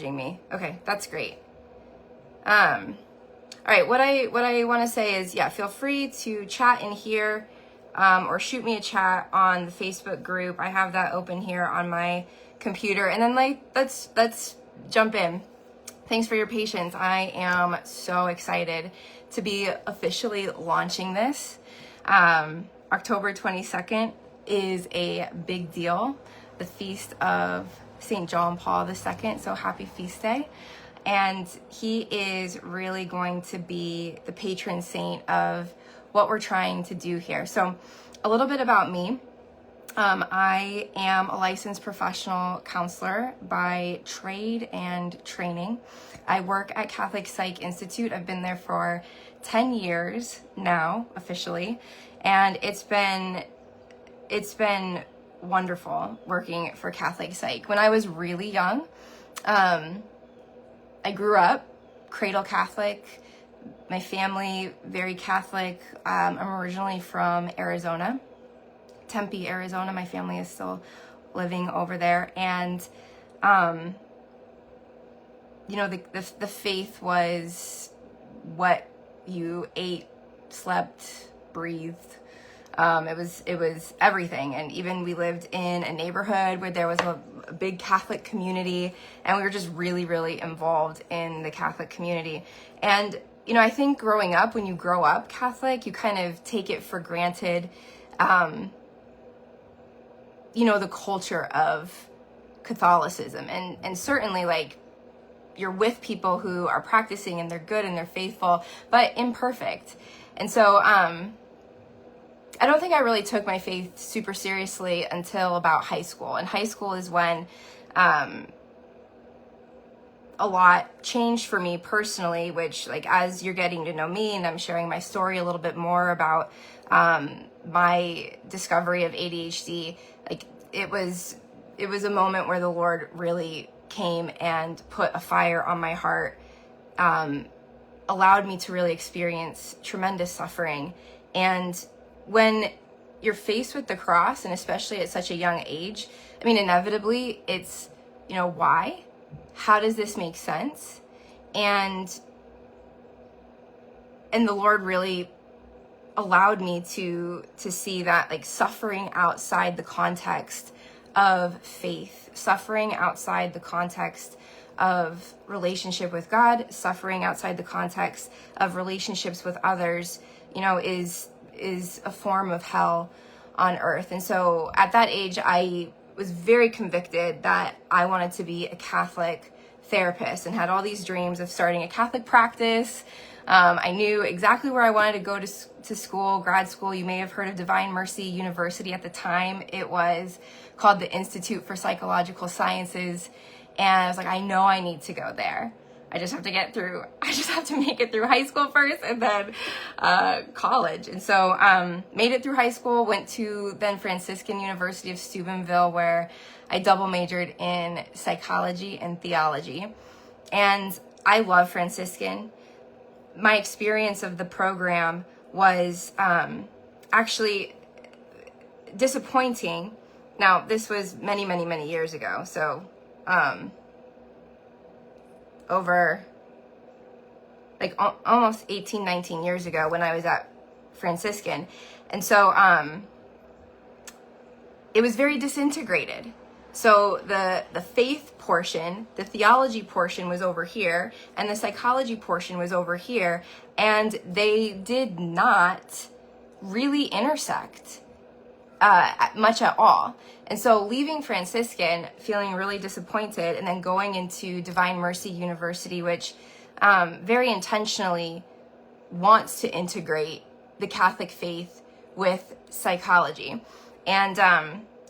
me. Okay, that's great. All right, what I want to say is, yeah, feel free to chat in here, or shoot me a chat on the Facebook group. I have that open here on my computer. And then let's jump in. Thanks for your patience. I am so excited to be officially launching this. October 22nd is a big deal, the feast of St. John Paul II, so happy feast day. And he is really going to be the patron saint of what we're trying to do here. So a little bit about me. I am a licensed professional counselor by trade and training. I work at Catholic Psych Institute. I've been there for 10 years now, officially. And it's been wonderful working for Catholic Psych. When I was really young, I grew up cradle Catholic. My family, very Catholic. I'm originally from Arizona, Tempe, Arizona. My family is still living over there. And, you know, the faith was what you ate, slept, breathed. It was everything. And even we lived in a neighborhood where there was a big Catholic community, and we were just really, really involved in the Catholic community. And, you know, I think growing up, when you grow up Catholic, you kind of take it for granted, you know, the culture of Catholicism. And certainly, like, you're with people who are practicing and they're good and they're faithful, but imperfect. And so, I don't think I really took my faith super seriously until about high school. And high school is when a lot changed for me personally, which, like, as you're getting to know me and I'm sharing my story a little bit more about my discovery of ADHD, like, it was a moment where the Lord really came and put a fire on my heart, allowed me to really experience tremendous suffering. And when you're faced with the cross, and especially at such a young age, I mean, inevitably it's, you know, why? How does this make sense? And the Lord really allowed me to see that, like, suffering outside the context of faith, suffering outside the context of relationship with God, suffering outside the context of relationships with others, you know, is a form of hell on earth. And so at that age, I was very convicted that I wanted to be a Catholic therapist and had all these dreams of starting a Catholic practice. I knew exactly where I wanted to go to school, grad school. You may have heard of Divine Mercy University at the time. It was called the Institute for Psychological Sciences. And I was like, I know I need to go there. I just have to make it through high school first and then college. And so made it through high school, went to then Franciscan University of Steubenville, where I double majored in psychology and theology. And I love Franciscan. My experience of the program was actually disappointing. Now, this was many, many, many years ago. So over like almost 18, 19 years ago when I was at Franciscan. And so it was very disintegrated. So the faith portion, the theology portion was over here, and the psychology portion was over here, and they did not really intersect much at all. And so leaving Franciscan, feeling really disappointed, and then going into Divine Mercy University, which very intentionally wants to integrate the Catholic faith with psychology. And,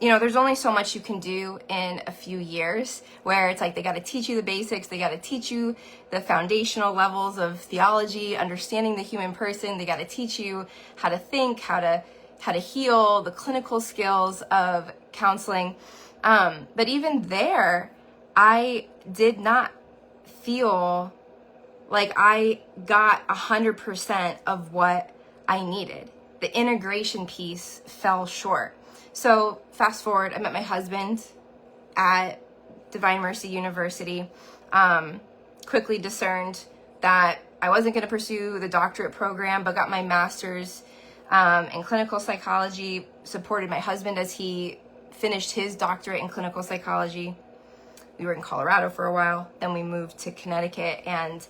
you know, there's only so much you can do in a few years, where it's like they got to teach you the basics, they got to teach you the foundational levels of theology, understanding the human person, they got to teach you how to think, how to heal, the clinical skills of counseling. But even there, I did not feel like I got 100% of what I needed. The integration piece fell short. So fast forward, I met my husband at Divine Mercy University. quickly discerned that I wasn't going to pursue the doctorate program, but got my master's in clinical psychology, supported my husband as he finished his doctorate in clinical psychology. We were in Colorado for a while, then we moved to Connecticut, and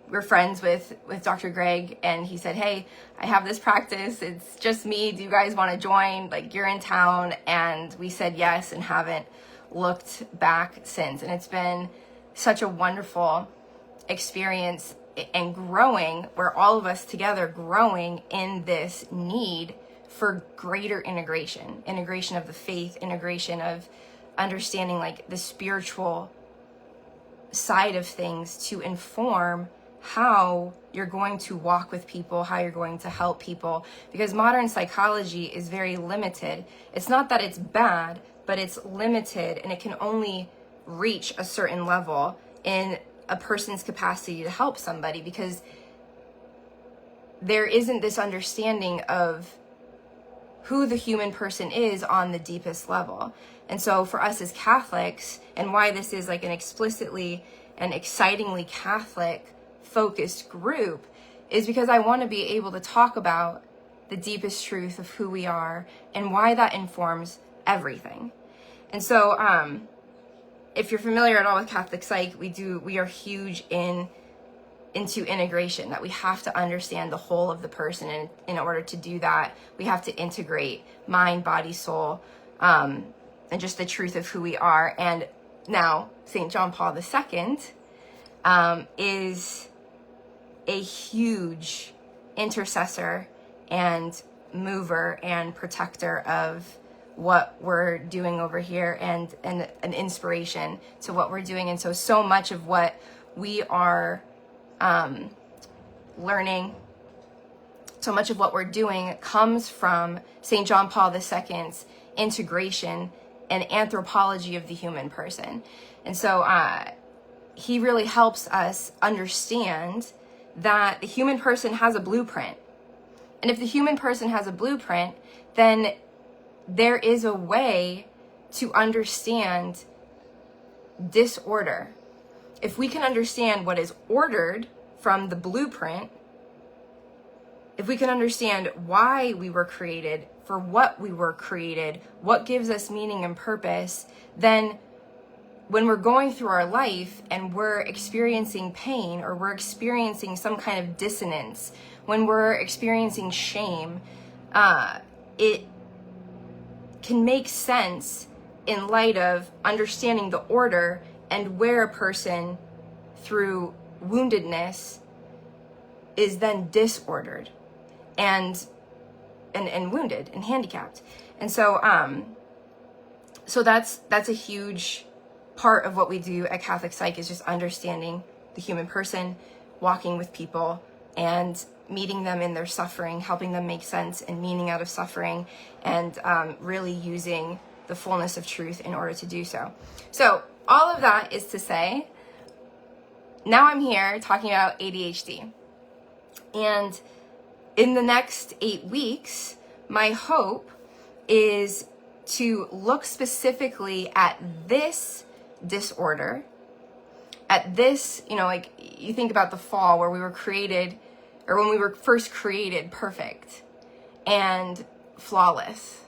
we're friends with Dr. Greg, and he said, hey, I have this practice, it's just me, do you guys want to join? Like, you're in town. And we said yes and haven't looked back since. And it's been such a wonderful experience and growing, where all of us together growing in this need for greater integration of the faith, integration of understanding like the spiritual side of things to inform how you're going to walk with people, how you're going to help people, because modern psychology is very limited. It's not that it's bad, but it's limited, and it can only reach a certain level in a person's capacity to help somebody, because there isn't this understanding of who the human person is on the deepest level. And so for us as Catholics, and why this is like an explicitly and excitingly Catholic focused group, is because I want to be able to talk about the deepest truth of who we are and why that informs everything. And so if you're familiar at all with Catholic Psych, we are huge into integration, that we have to understand the whole of the person, and in order to do that, we have to integrate mind, body, soul, and just the truth of who we are. And now St. John Paul II is a huge intercessor and mover and protector of what we're doing over here, and an inspiration to what we're doing. And so much of what we are learning, so much of what we're doing comes from St. John Paul II's integration and anthropology of the human person. And so he really helps us understand that the human person has a blueprint. And if the human person has a blueprint, then there is a way to understand disorder. If we can understand what is ordered from the blueprint, if we can understand why we were created, for what we were created, what gives us meaning and purpose, then when we're going through our life and we're experiencing pain, or we're experiencing some kind of dissonance, when we're experiencing shame, it can make sense in light of understanding the order and where a person through woundedness is then disordered and wounded and handicapped. And so so that's a huge part of what we do at Catholic Psych, is just understanding the human person, walking with people and meeting them in their suffering, helping them make sense and meaning out of suffering, and really using the fullness of truth in order to do so. So all of that is to say, now I'm here talking about ADHD. And in the next 8 weeks, my hope is to look specifically at this disorder, at this, like you think about the fall, where we were created, or when we were first created, perfect and flawless.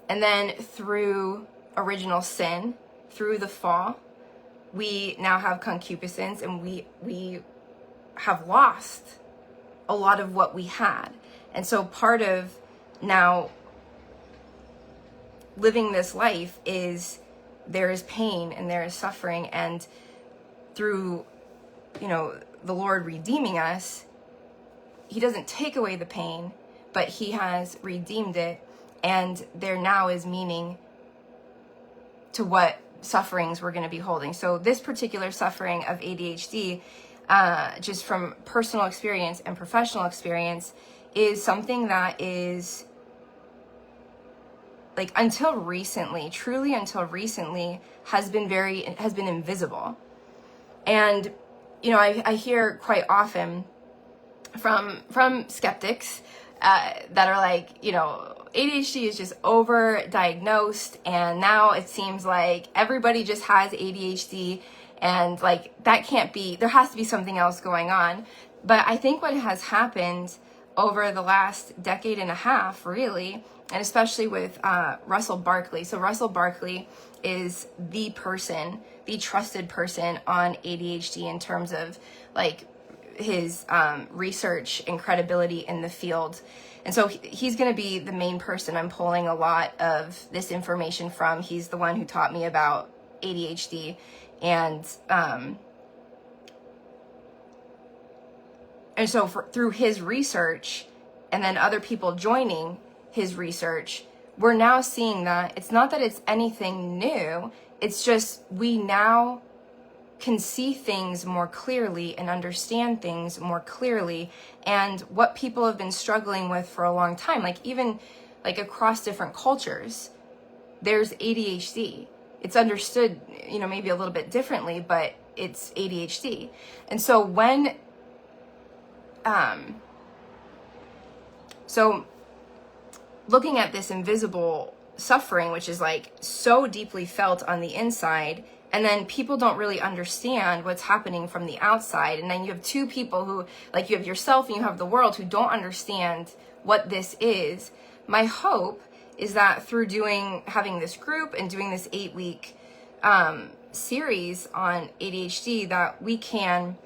And then through original sin, through the fall, we now have concupiscence, and we have lost a lot of what we had. And so part of now living this life is there is pain and there is suffering, and through, the Lord redeeming us, he doesn't take away the pain, but he has redeemed it, and there now is meaning to what sufferings we're going to be holding. So this particular suffering of ADHD, just from personal experience and professional experience, is something that is, like, until recently, truly until recently, has been invisible. And I hear quite often from skeptics that are like, ADHD is just over-diagnosed, and now it seems like everybody just has ADHD, and like that can't be, there has to be something else going on. But I think what has happened over the last decade and a half, really, and especially with Russell Barkley. So Russell Barkley is the person, the trusted person on ADHD in terms of like his research and credibility in the field. And so he's going to be the main person I'm pulling a lot of this information from. He's the one who taught me about ADHD. And so through his research and then other people joining his research, we're now seeing that it's not that it's anything new. It's just we now can see things more clearly and understand things more clearly, and what people have been struggling with for a long time, like even like across different cultures, there's ADHD. It's understood, you know, maybe a little bit differently, but it's ADHD. And so when so looking at this invisible suffering, which is like so deeply felt on the inside, and then people don't really understand what's happening from the outside. And then you have two people who, like, you have yourself and you have the world, who don't understand what this is. My hope is that through having this group and doing this 8-week series on ADHD, that we can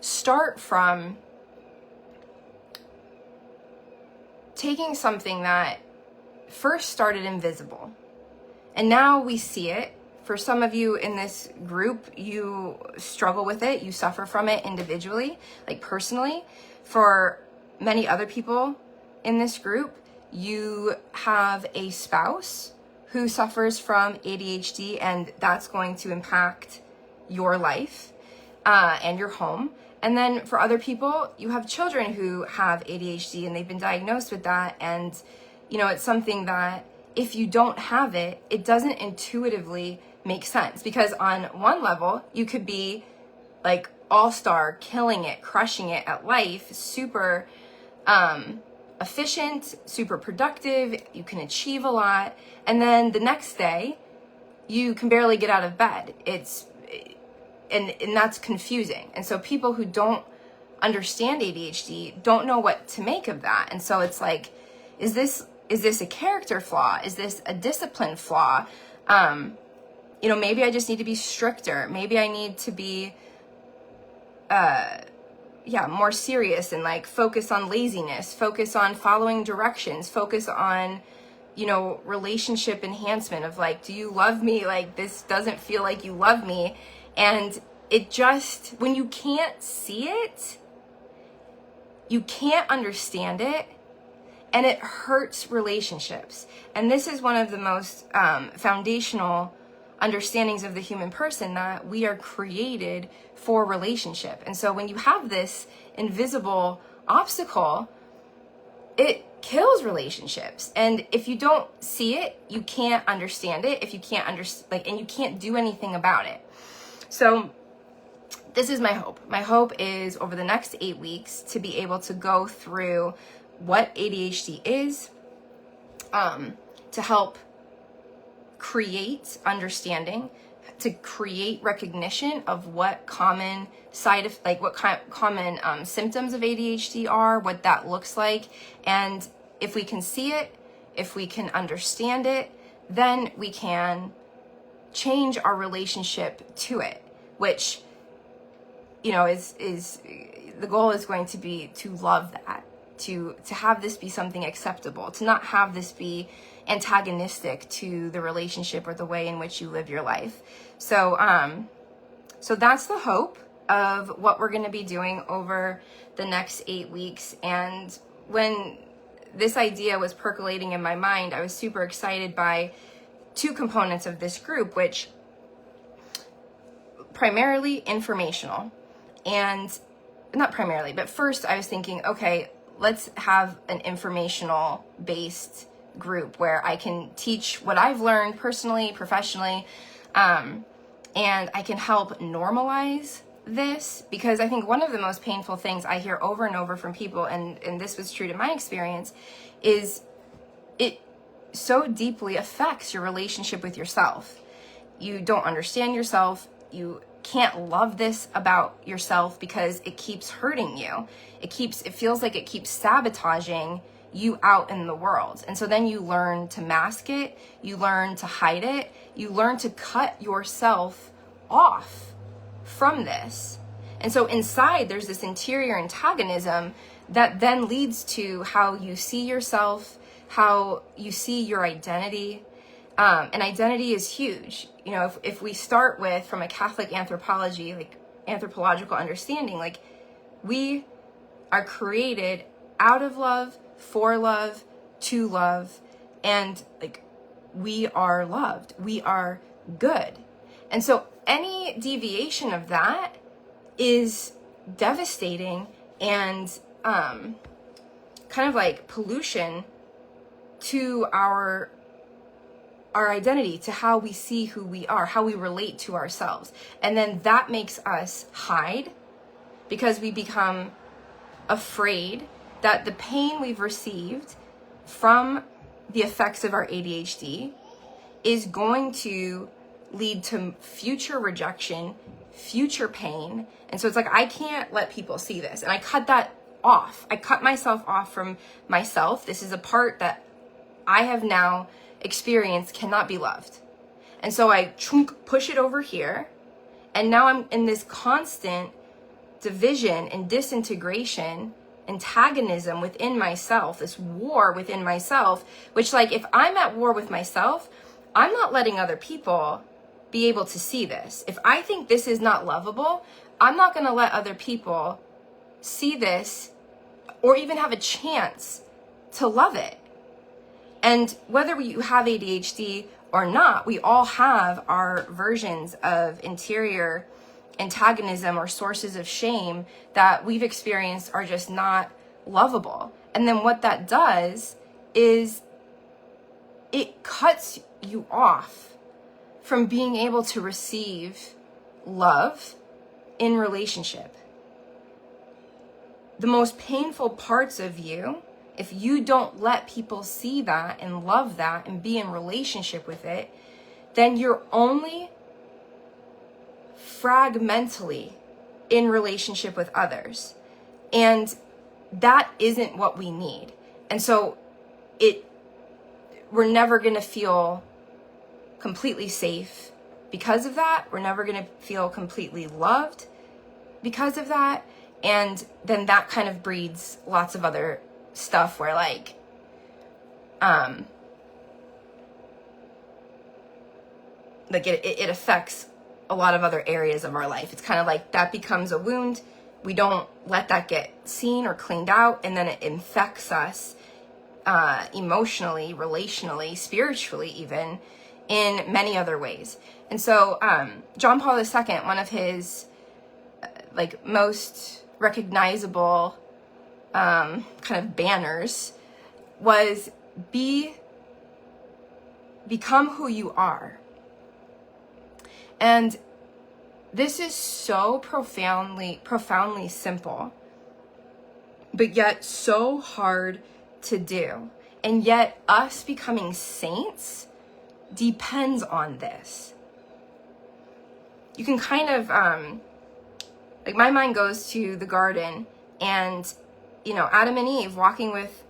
start from taking something that first started invisible, and now we see it. For some of you in this group, you struggle with it, you suffer from it individually, like personally. For many other people in this group, you have a spouse who suffers from ADHD, and that's going to impact your life and your home. And then for other people, you have children who have ADHD and they've been diagnosed with that. And, you know, it's something that if you don't have it, it doesn't intuitively make sense, because on one level you could be like all-star, killing it, crushing it at life, super efficient, super productive, you can achieve a lot, and then the next day you can barely get out of bed. And that's confusing. And so people who don't understand ADHD don't know what to make of that. And so it's like, is this a character flaw? Is this a discipline flaw? You know, maybe I just need to be stricter. Maybe I need to be, more serious and like focus on laziness, focus on following directions, focus on, you know, relationship enhancement of like, do you love me? Like, this doesn't feel like you love me. And it just, when you can't see it, you can't understand it, and it hurts relationships. And this is one of the most foundational understandings of the human person, that we are created for relationship. And so when you have this invisible obstacle, it kills relationships. And if you don't see it, you can't understand it. If you can't and you can't do anything about it. So this is my hope. My hope is over the next 8 weeks to be able to go through what ADHD is, to help create understanding, to create recognition of what common common symptoms of ADHD are, what that looks like. And if we can see it, if we can understand it, then we can change our relationship to it, which, you know, is the goal is going to be to love that, to have this be something acceptable, to not have this be antagonistic to the relationship or the way in which you live your life. So so that's the hope of what we're going to be doing over the next 8 weeks. And when this idea was percolating in my mind, I was super excited by two components of this group, which primarily informational, and not primarily, but first I was thinking, okay, let's have an informational based group where I can teach what I've learned personally, professionally, and I can help normalize this, because I think one of the most painful things I hear over and over from people, and this was true to my experience, is so deeply affects your relationship with yourself. You don't understand yourself. You can't love this about yourself because it keeps hurting you. It feels like it keeps sabotaging you out in the world. And so then you learn to mask it, you learn to hide it, you learn to cut yourself off from this. And so inside there's this interior antagonism that then leads to how you see yourself, how you see your identity. And identity is huge. You know, if we start with, from a Catholic anthropology, like anthropological understanding, like we are created out of love, for love, to love, and like we are loved, we are good. And so any deviation of that is devastating and kind of like pollution to our identity, to how we see who we are, how we relate to ourselves. And then that makes us hide because we become afraid that the pain we've received from the effects of our ADHD is going to lead to future rejection, future pain. And so it's like, I can't let people see this. And I cut that off. I cut myself off from myself. This is a part that I have now experienced cannot be loved. And so I push it over here. And now I'm in this constant division and disintegration, antagonism within myself, this war within myself, which, like, if I'm at war with myself, I'm not letting other people be able to see this. If I think this is not lovable, I'm not going to let other people see this or even have a chance to love it. And whether you have ADHD or not, we all have our versions of interior antagonism or sources of shame that we've experienced are just not lovable. And then what that does is it cuts you off from being able to receive love in relationship. The most painful parts of you, if you don't let people see that and love that and be in relationship with it, then you're only fragmentally in relationship with others. And that isn't what we need. And so we're never going to feel completely safe because of that. We're never going to feel completely loved because of that. And then that kind of breeds lots of other stuff where, like, it affects a lot of other areas of our life. It's kind of like that becomes a wound. We don't let that get seen or cleaned out, and then it infects us emotionally, relationally, spiritually, even in many other ways. And so John Paul II, one of his most recognizable kind of banners was become who you are. And this is so profoundly simple, but yet so hard to do. And yet us becoming saints depends on this. You can kind of, my mind goes to the garden and, Adam and Eve walking with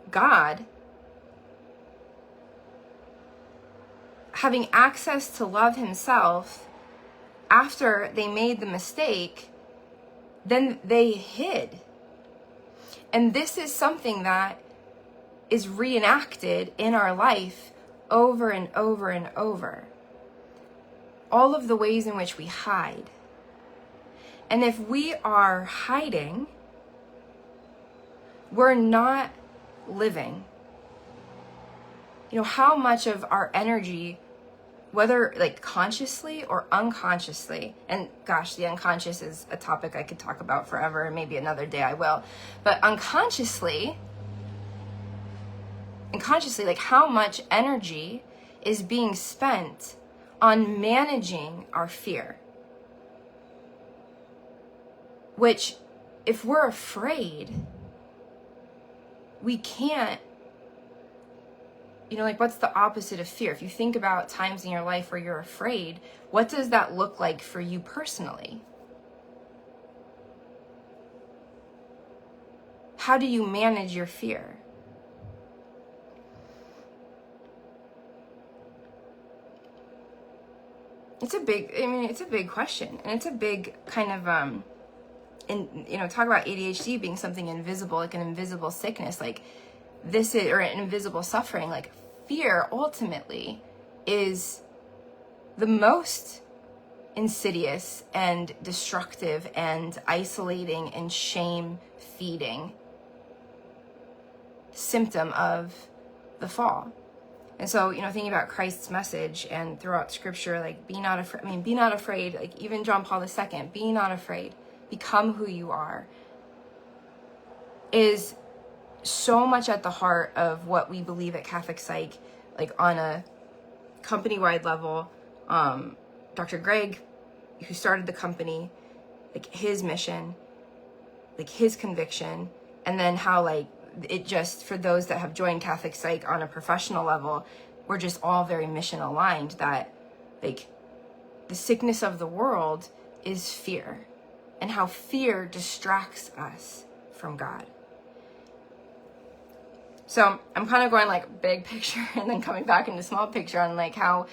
God, having access to love himself after they made the mistake, then they hid. And this is something that is reenacted in our life over and over and over. All of the ways in which we hide. And if we are hiding, we're not living. How much of our energy, whether consciously or unconsciously, and gosh, the unconscious is a topic I could talk about forever, and maybe another day I will, but unconsciously, how much energy is being spent on managing our fear? Which, if we're afraid, we can't like what's the opposite of fear? If you think about times in your life where you're afraid, what does that look like for you personally? How do you manage your fear? It's a big question, and it's a big kind of, and talk about ADHD being something invisible, like an invisible sickness, like this is, or an invisible suffering, like fear ultimately is the most insidious and destructive and isolating and shame feeding symptom of the fall. And so, thinking about Christ's message and throughout scripture, like, be not afraid, like even John Paul II, be not afraid, become who you are, is so much at the heart of what we believe at Catholic Psych, like on a company-wide level. Dr. Greg, who started the company, like his mission, like his conviction, and then how like it just, for those that have joined Catholic Psych on a professional level, we're just all very mission aligned that like the sickness of the world is fear, and how fear distracts us from God. So I'm kind of going like big picture and then coming back into small picture on like how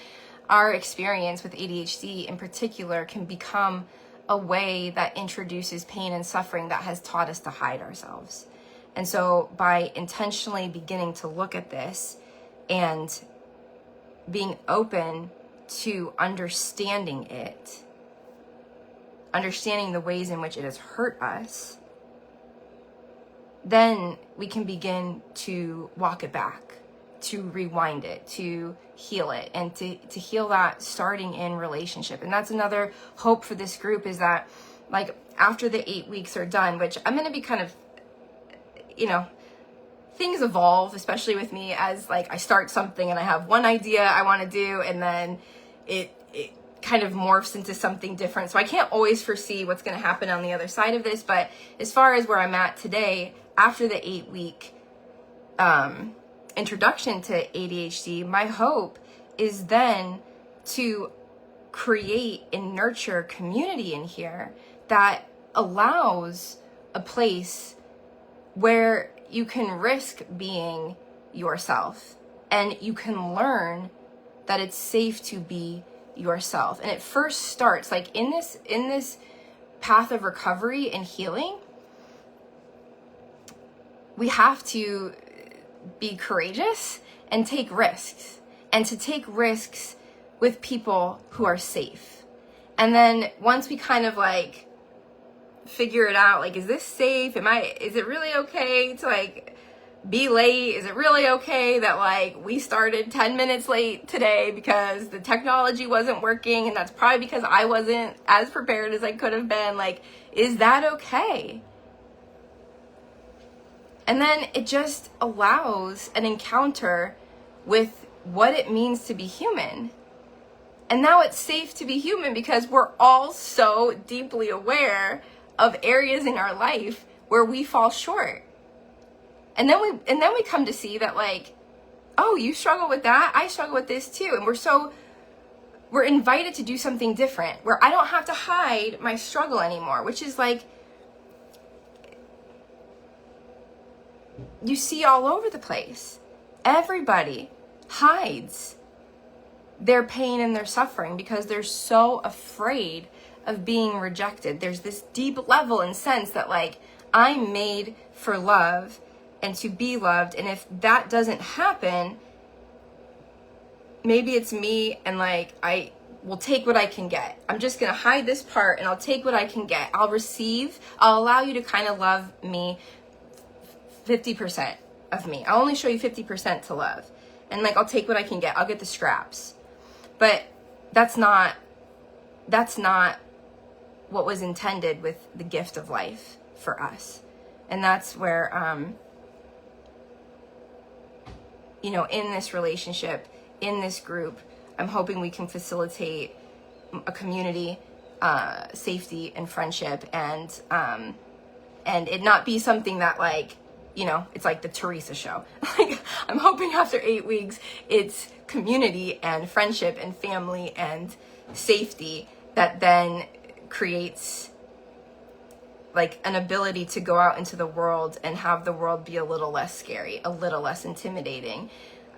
our experience with ADHD in particular can become a way that introduces pain and suffering that has taught us to hide ourselves. And so by intentionally beginning to look at this and being open to understanding it, understanding the ways in which it has hurt us, then we can begin to walk it back, to rewind it, to heal it, and to heal that starting in relationship. And that's another hope for this group, is that like after the 8 weeks are done, which I'm going to be kind of, things evolve, especially with me, as like I start something and I have one idea I want to do, and then it kind of morphs into something different. So I can't always foresee what's going to happen on the other side of this. But as far as where I'm at today, after the 8-week introduction to ADHD, my hope is then to create and nurture community in here that allows a place where you can risk being yourself, and you can learn that it's safe to be yourself. And it first starts like in this path of recovery and healing. We have to be courageous and take risks, and to take risks with people who are safe. And then once we kind of like figure it out, like, is this safe? Is it really okay to like be late? Is it really okay that like we started 10 minutes late today because the technology wasn't working, and that's probably because I wasn't as prepared as I could have been? Like, is that okay? And then it just allows an encounter with what it means to be human. And now it's safe to be human because we're all so deeply aware of areas in our life where we fall short. And then we come to see that like, oh, you struggle with that, I struggle with this too. And we're invited to do something different, where I don't have to hide my struggle anymore, which is like, you see all over the place. Everybody hides their pain and their suffering because they're so afraid of being rejected. There's this deep level and sense that like, I'm made for love and to be loved, and if that doesn't happen, maybe it's me, and like I will take what I can get. I'm just gonna hide this part and I'll take what I can get. I'll allow you to kind of love me 50% of me. I'll only show you 50% to love, and like I'll take what I can get. I'll get the scraps. But that's not what was intended with the gift of life for us. And that's where in this relationship, in this group, I'm hoping we can facilitate a community, safety and friendship, and it not be something that like it's like the Teresa show. Like, I'm hoping after 8 weeks, it's community and friendship and family and safety that then creates like an ability to go out into the world and have the world be a little less scary, a little less intimidating.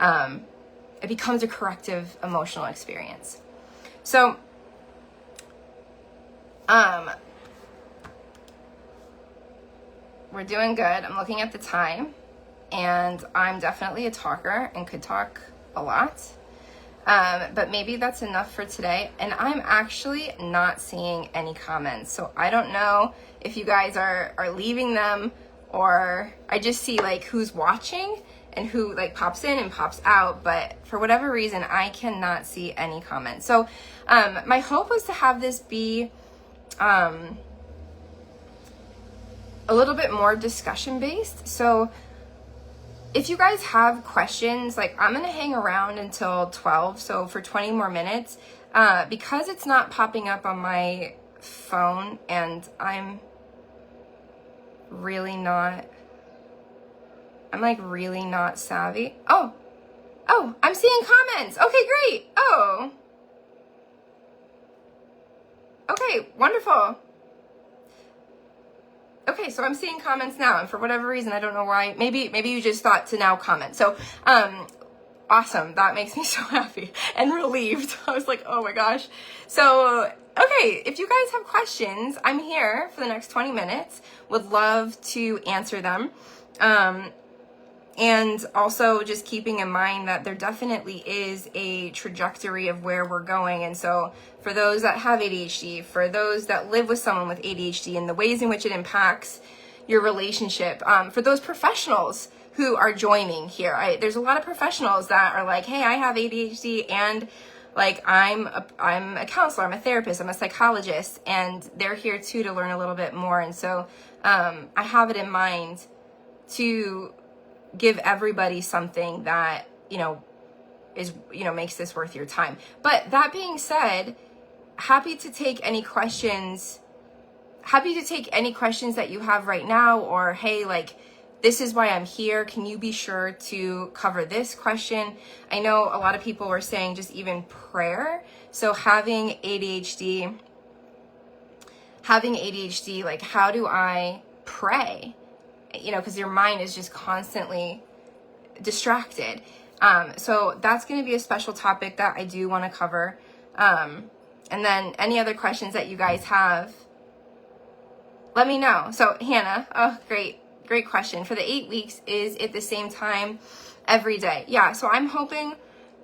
It becomes a corrective emotional experience. So, we're doing good. I'm looking at the time, and I'm definitely a talker and could talk a lot. But maybe that's enough for today. And I'm actually not seeing any comments. So I don't know if you guys are leaving them, or I just see like who's watching and who like pops in and pops out. But for whatever reason, I cannot see any comments. So my hope was to have this be a little bit more discussion based. So if you guys have questions, like I'm going to hang around until 12. So for 20 more minutes, because it's not popping up on my phone and I'm really not savvy. Oh, I'm seeing comments. Okay, great. Oh, okay, wonderful. Okay, so I'm seeing comments now, and for whatever reason, I don't know why, maybe you just thought to now comment. So, awesome. That makes me so happy and relieved. I was like, oh my gosh. So, okay, if you guys have questions, I'm here for the next 20 minutes. Would love to answer them. And also just keeping in mind that there definitely is a trajectory of where we're going. And so for those that have ADHD, for those that live with someone with ADHD and the ways in which it impacts your relationship, for those professionals who are joining here, there's a lot of professionals that are like, hey, I have ADHD and like I'm a counselor, I'm a therapist, I'm a psychologist, and they're here too to learn a little bit more. And so I have it in mind to give everybody something that, is, makes this worth your time. But that being said, happy to take any questions that you have right now, or, hey, like, this is why I'm here. Can you be sure to cover this question? I know a lot of people were saying just even prayer. So having ADHD, like, how do I pray? Because your mind is just constantly distracted. So that's going to be a special topic that I do want to cover. And then any other questions that you guys have, let me know. So Hannah, oh, great question. For the 8 weeks, is it the same time every day? Yeah, so I'm hoping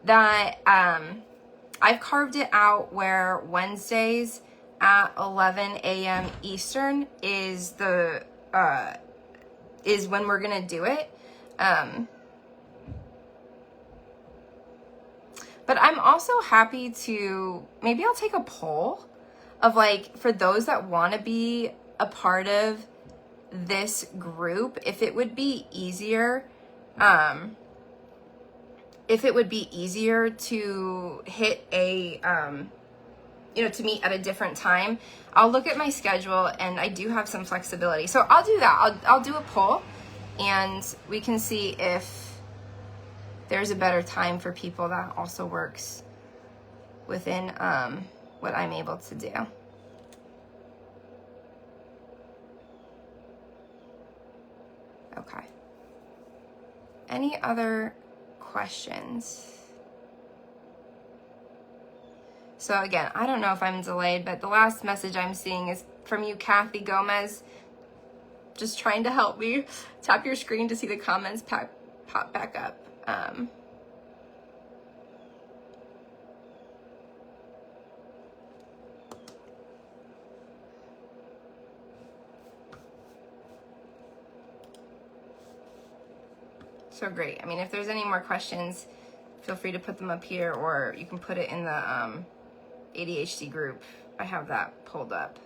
that I've carved it out where Wednesdays at 11 a.m. Eastern is when we're gonna do it. But I'm also happy to, maybe I'll take a poll of like, for those that want to be a part of this group, if it would be easier to hit a, to meet at a different time. I'll look at my schedule, and I do have some flexibility. So I'll do that. I'll do a poll, and we can see if there's a better time for people that also works within what I'm able to do. Okay. Any other questions? So again, I don't know if I'm delayed, but the last message I'm seeing is from you, Kathy Gomez. Just trying to help me. Tap your screen to see the comments pop back up. So great. I mean, if there's any more questions, feel free to put them up here, or you can put it in the ADHD group. I have that pulled up.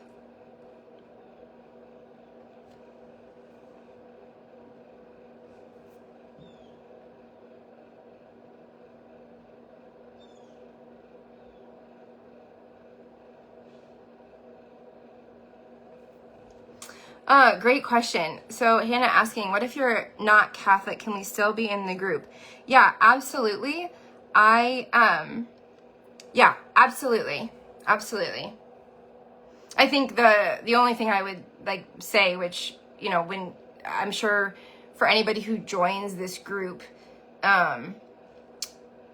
Great question. So Hannah asking, what if you're not Catholic? Can we still be in the group? Yeah, absolutely. Yeah, absolutely. Absolutely. I think the only thing I would like say, which, you know, when I'm sure for anybody who joins this group,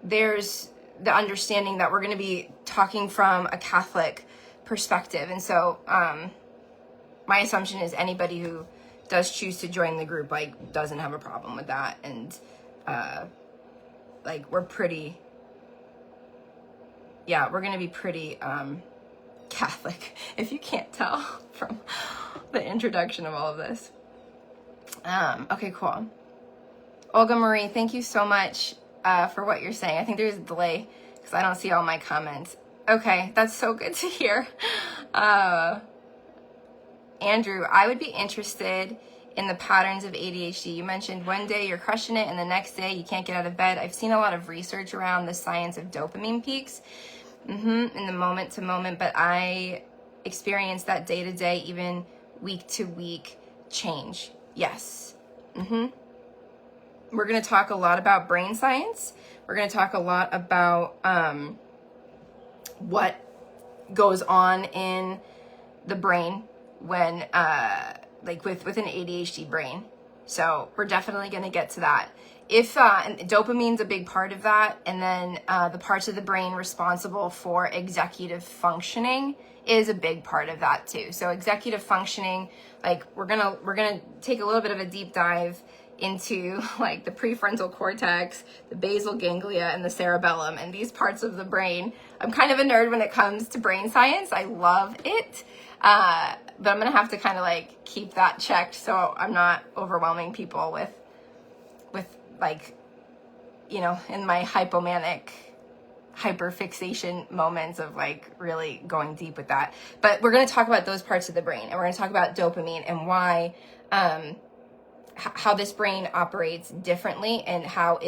there's the understanding that we're going to be talking from a Catholic perspective. And so, my assumption is anybody who does choose to join the group, like, doesn't have a problem with that. And, like, we're going to be pretty, Catholic, if you can't tell from the introduction of all of this. Okay, cool. Olga Marie, thank you so much for what you're saying. I think there's a delay because I don't see all my comments. Okay, that's so good to hear. Andrew, I would be interested in the patterns of ADHD. You mentioned one day you're crushing it and the next day you can't get out of bed. I've seen a lot of research around the science of dopamine peaks in the moment to moment, but I experience that day to day, even week to week change. Yes. We're going to talk a lot about brain science. We're going to talk a lot about what goes on in the brain when, like with an ADHD brain. So we're definitely going to get to that. And dopamine's a big part of that, and then the parts of the brain responsible for executive functioning is a big part of that too. So executive functioning, like we're gonna take a little bit of a deep dive into like the prefrontal cortex, the basal ganglia, and the cerebellum, and these parts of the brain. I'm kind of a nerd when it comes to brain science. I love it, but I'm gonna have to kind of like keep that checked so I'm not overwhelming people with like, you know, in my hypomanic hyperfixation moments of like really going deep with that. But we're going to talk about those parts of the brain, and we're going to talk about dopamine and why, how this brain operates differently, and how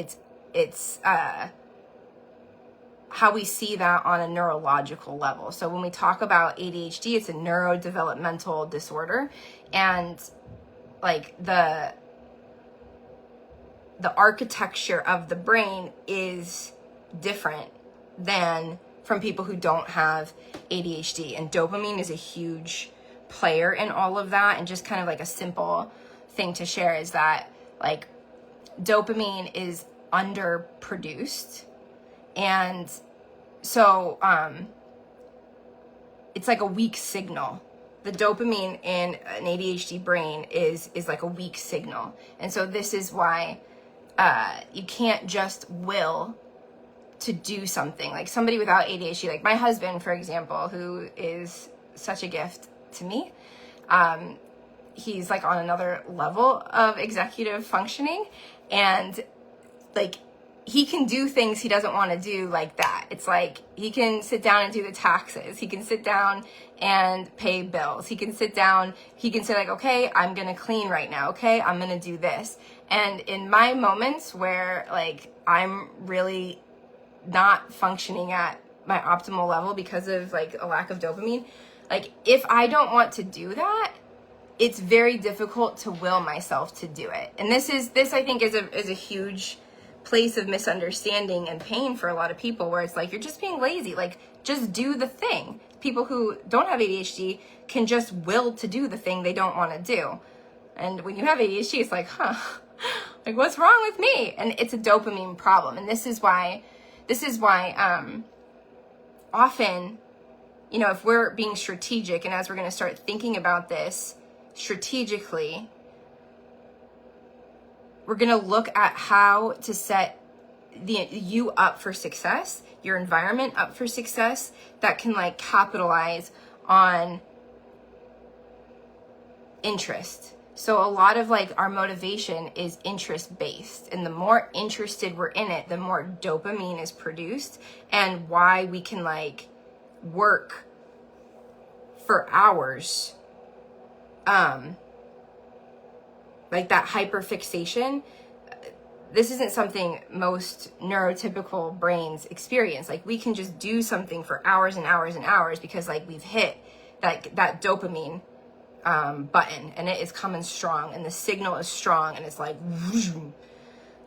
how we see that on a neurological level. So when we talk about ADHD, it's a neurodevelopmental disorder, and like the architecture of the brain is different than from people who don't have ADHD. And dopamine is a huge player in all of that. And just kind of like a simple thing to share is that like dopamine is underproduced. And so it's like a weak signal. The dopamine in an ADHD brain is like a weak signal. And so this is why you can't just will to do something. Like somebody without ADHD, like my husband, for example, who is such a gift to me, he's like on another level of executive functioning, and like he can do things he doesn't want to do like that. It's like he can sit down and do the taxes. He can sit down and pay bills. He can say like, okay, I'm going to clean right now. Okay, I'm going to do this. And in my moments where like I'm really not functioning at my optimal level because of like a lack of dopamine, like if I don't want to do that, it's very difficult to will myself to do it. And this I think is a huge place of misunderstanding and pain for a lot of people, where it's like you're just being lazy, like just do the thing. People who don't have ADHD can just will to do the thing they don't want to do. And when you have ADHD, it's like, like what's wrong with me? And it's a dopamine problem. And this is why often, you know, if we're being strategic, and as we're going to start thinking about this strategically, we're going to look at how to set you up for success, your environment up for success, that can like capitalize on interest. So a lot of like our motivation is interest based, and the more interested we're in it, the more dopamine is produced, and why we can like work for hours. Like that hyperfixation, this isn't something most neurotypical brains experience. Like we can just do something for hours and hours and hours because like we've hit that dopamine button, and it is coming strong, and the signal is strong, and it's like,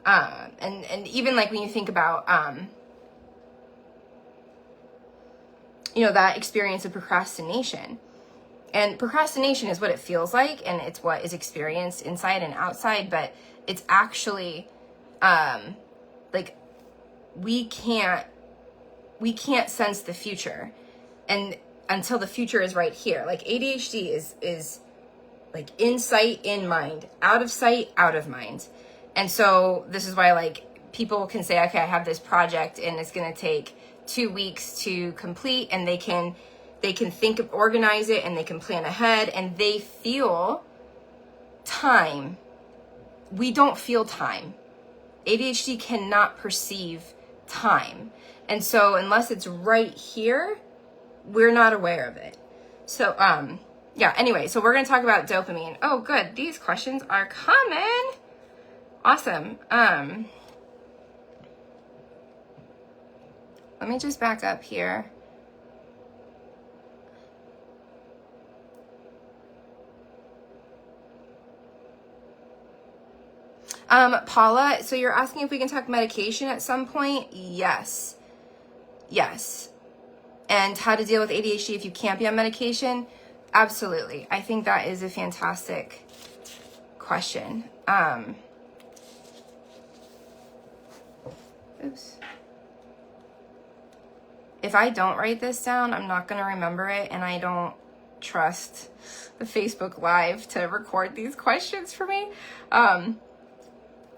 and even like when you think about, that experience of procrastination. And procrastination is what it feels like, and it's what is experienced inside and outside, but it's actually, like, we can't sense the future, and until the future is right here. Like, ADHD is like in sight, in mind, out of sight, out of mind. And so this is why, like, people can say, okay, I have this project and it's going to take 2 weeks to complete, and they can organize it, and they can plan ahead, and they feel time. We don't feel time. ADHD cannot perceive time. And so unless it's right here, we're not aware of it. So, yeah, anyway, so we're going to talk about dopamine. Oh, good. These questions are coming. Awesome. Let me just back up here. Paula, so you're asking if we can talk medication at some point? Yes. Yes. And how to deal with ADHD if you can't be on medication? Absolutely. I think that is a fantastic question. Oops. If I don't write this down, I'm not going to remember it, and I don't trust the Facebook Live to record these questions for me.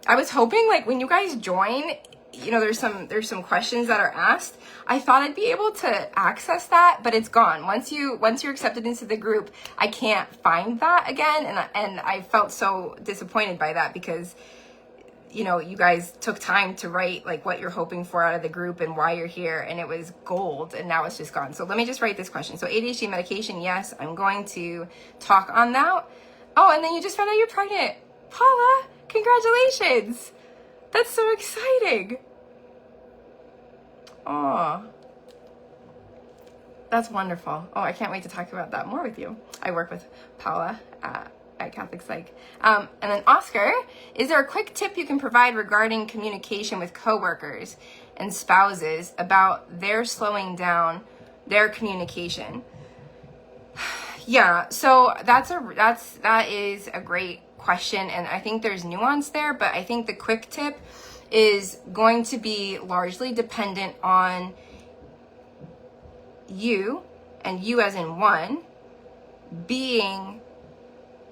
I was hoping, like, when you guys join, there's some questions that are asked. I thought I'd be able to access that, but it's gone. Once you're accepted into the group, I can't find that again, and I felt so disappointed by that, because you guys took time to write, like, what you're hoping for out of the group and why you're here, and it was gold, and now it's just gone. So let me just write this question. So ADHD medication, yes, I'm going to talk on that. Oh, and then you just found out you're pregnant. Paula, congratulations. That's so exciting. Oh, that's wonderful. Oh, I can't wait to talk about that more with you. I work with Paula at Catholic Psych. And then Oscar, is there a quick tip you can provide regarding communication with coworkers and spouses about their slowing down their communication? Yeah, so that is a great question, and I think there's nuance there, but I think the quick tip is going to be largely dependent on you, and you as in one, being,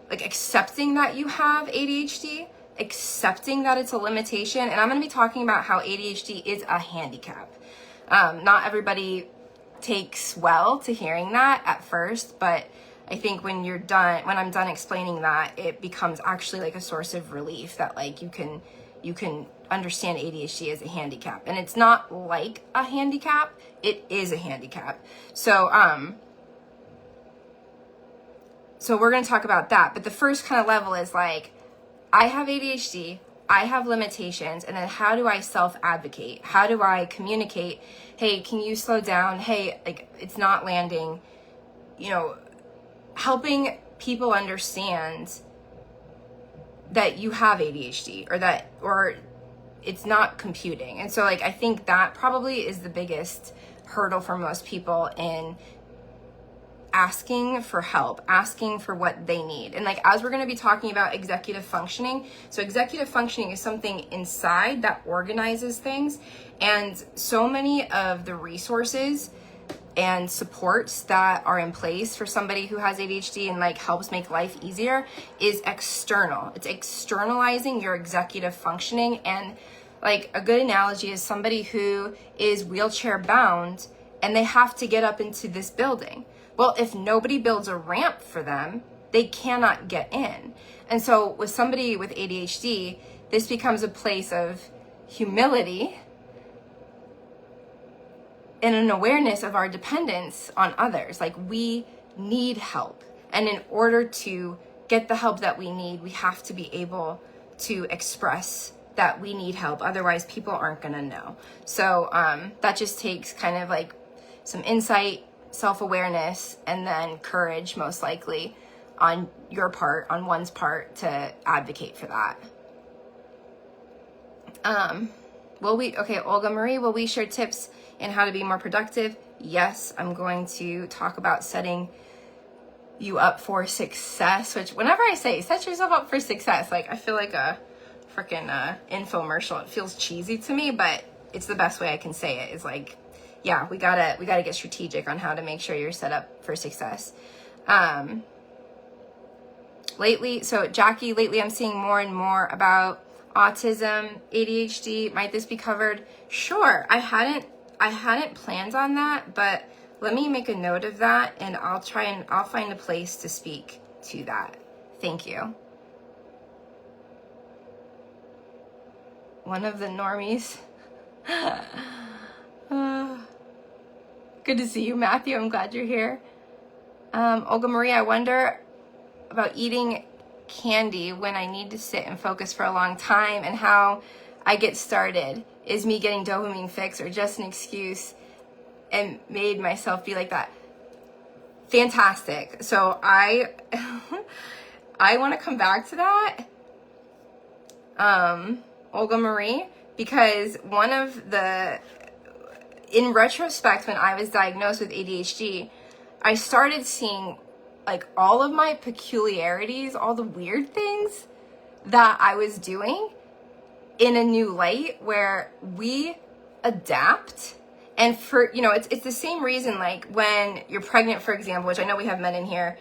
like, accepting that you have ADHD, accepting that it's a limitation. And I'm going to be talking about how ADHD is a handicap. Not everybody takes well to hearing that at first, but I think when I'm done explaining that, it becomes actually like a source of relief that, like, you can understand ADHD as a handicap. And it's not like a handicap, it is a handicap. So we're going to talk about that. But the first kind of level is, like, I have ADHD, I have limitations, and then how do I self-advocate? How do I communicate? Hey, can you slow down? Hey, like, it's not landing. Helping people understand that you have ADHD, or it's not computing. And so, like, I think that probably is the biggest hurdle for most people in asking for help, asking for what they need. And, like, as we're going to be talking about executive functioning, so executive functioning is something inside that organizes things, and so many of the resources and supports that are in place for somebody who has ADHD and, like, helps make life easier is external. It's externalizing your executive functioning. And, like, a good analogy is somebody who is wheelchair bound and they have to get up into this building. Well, if nobody builds a ramp for them, they cannot get in. And so with somebody with ADHD, this becomes a place of humility and an awareness of our dependence on others. Like, we need help. And in order to get the help that we need, we have to be able to express that we need help. Otherwise, people aren't going to know. So that just takes kind of like some insight, self-awareness, and then courage, most likely, your part, on one's part, to advocate for that. Olga Marie, will we share tips in how to be more productive? Yes, I'm going to talk about setting you up for success, which whenever I say set yourself up for success, like I feel like a freaking infomercial. It feels cheesy to me, but it's the best way I can say it, is like, yeah, we gotta get strategic on how to make sure you're set up for success. Jackie, lately I'm seeing more and more about autism, ADHD. Might this be covered? Sure. I hadn't planned on that, but let me make a note of that, and I'll find a place to speak to that. Thank you. One of the normies. Good to see you, Matthew. I'm glad you're here. Olga Marie, I wonder about eating candy when I need to sit and focus for a long time, and how I get started. Is me getting dopamine fix or just an excuse, and made myself be like that? Fantastic. So I want to come back to that, Olga Marie, because in retrospect, when I was diagnosed with ADHD, I started seeing like all of my peculiarities, all the weird things that I was doing in a new light, where we adapt. And for, it's the same reason, like when you're pregnant, for example, which I know we have men in here,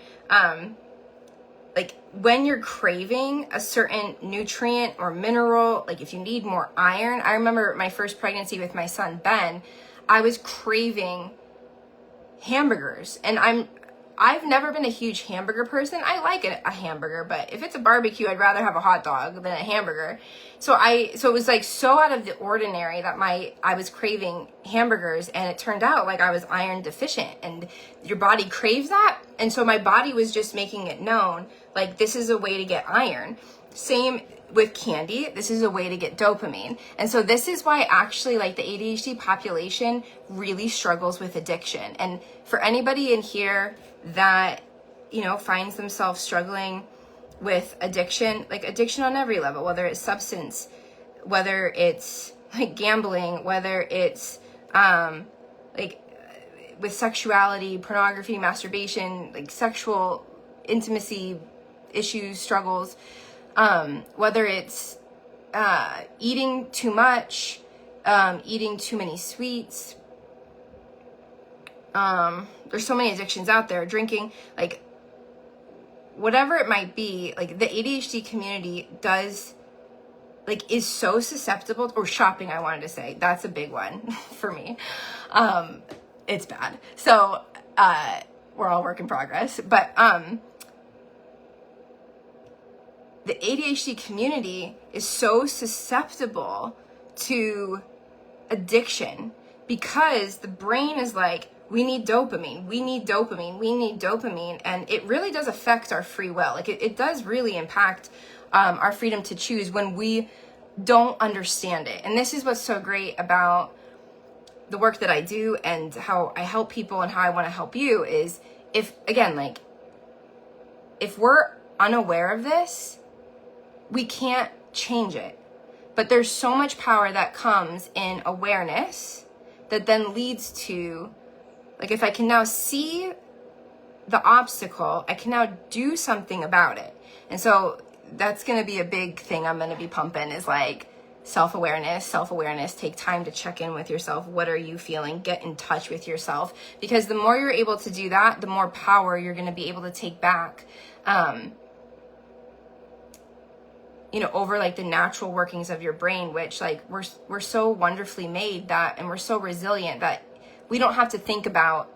like when you're craving a certain nutrient or mineral, like if you need more iron. I remember my first pregnancy with my son, Ben, I was craving hamburgers, and I've never been a huge hamburger person. I like a hamburger, but if it's a barbecue, I'd rather have a hot dog than a hamburger. So it was like so out of the ordinary that I was craving hamburgers, and it turned out like I was iron deficient, and your body craves that. And so my body was just making it known, like, this is a way to get iron. Same with candy. This is a way to get dopamine. And so this is why actually like the ADHD population really struggles with addiction. And for anybody in here that, finds themselves struggling with addiction, like addiction on every level, whether it's substance, whether it's like gambling, whether it's like with sexuality, pornography, masturbation, like sexual intimacy issues, struggles, whether it's eating too much, eating too many sweets. There's so many addictions out there, drinking, like whatever it might be, like the ADHD community is so susceptible, or shopping, I wanted to say, that's a big one for me. It's bad. So, we're all work in progress, but, the ADHD community is so susceptible to addiction because the brain is like, we need dopamine, we need dopamine, we need dopamine. And it really does affect our free will. Like it does really impact our freedom to choose when we don't understand it. And this is what's so great about the work that I do and how I help people and how I want to help you is if we're unaware of this, we can't change it. But there's so much power that comes in awareness that then leads to, like, if I can now see the obstacle, I can now do something about it. And so that's going to be a big thing I'm going to be pumping is like self-awareness, take time to check in with yourself. What are you feeling? Get in touch with yourself. Because the more you're able to do that, the more power you're going to be able to take back, over like the natural workings of your brain, which like we're so wonderfully made that, and we're so resilient that we don't have to think about,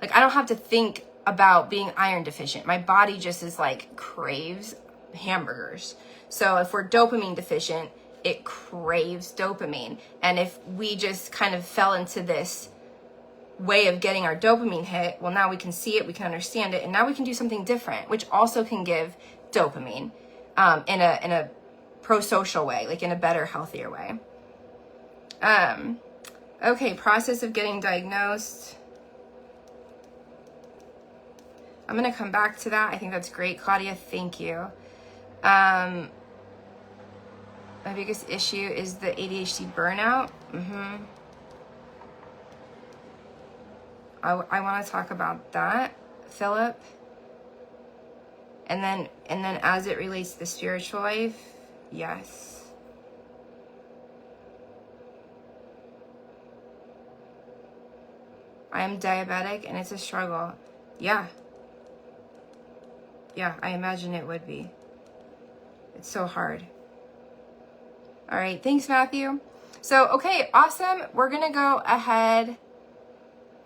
like, I don't have to think about being iron deficient. My body just is like craves hamburgers. So if we're dopamine deficient, it craves dopamine. And if we just kind of fell into this way of getting our dopamine hit, well, now we can see it, we can understand it, and now we can do something different, which also can give dopamine in a pro-social way, like in a better, healthier way. Okay, process of getting diagnosed. I'm going to come back to that. I think that's great, Claudia. Thank you. My biggest issue is the ADHD burnout. I want to talk about that, Philip. And then as it relates to the spiritual life, yes. I am diabetic and it's a struggle. Yeah. Yeah, I imagine it would be. It's so hard. All right, thanks, Matthew. So, okay, awesome. We're going to go ahead.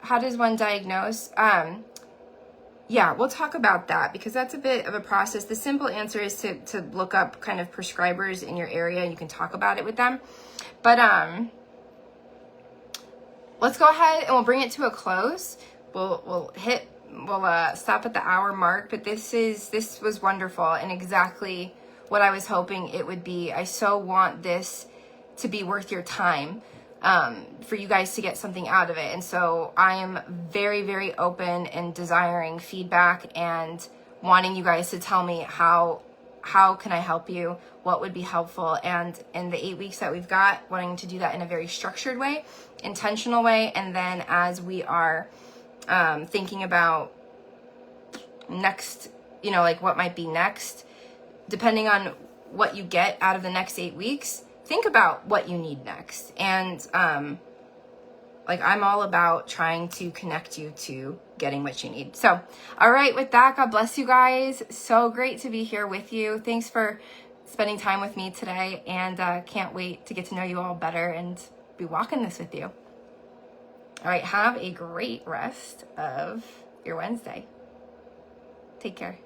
How does one diagnose? Yeah, we'll talk about that because that's a bit of a process. The simple answer is to look up kind of prescribers in your area and you can talk about it with them. But let's go ahead and we'll bring it to a close. We'll stop at the hour mark, but this was wonderful and exactly what I was hoping it would be. I so want this to be worth your time, for you guys to get something out of it. And so I am very, very open and desiring feedback and wanting you guys to tell me how can I help you? What would be helpful? And in the 8 weeks that we've got, wanting to do that in a very structured way, intentional way. And then as we are thinking about next, like what might be next, depending on what you get out of the next 8 weeks, think about what you need next. And I'm all about trying to connect you to getting what you need. So, all right, with that, God bless you guys. So great to be here with you. Thanks for spending time with me today, and can't wait to get to know you all better and be walking this with you. All right, have a great rest of your Wednesday. Take care.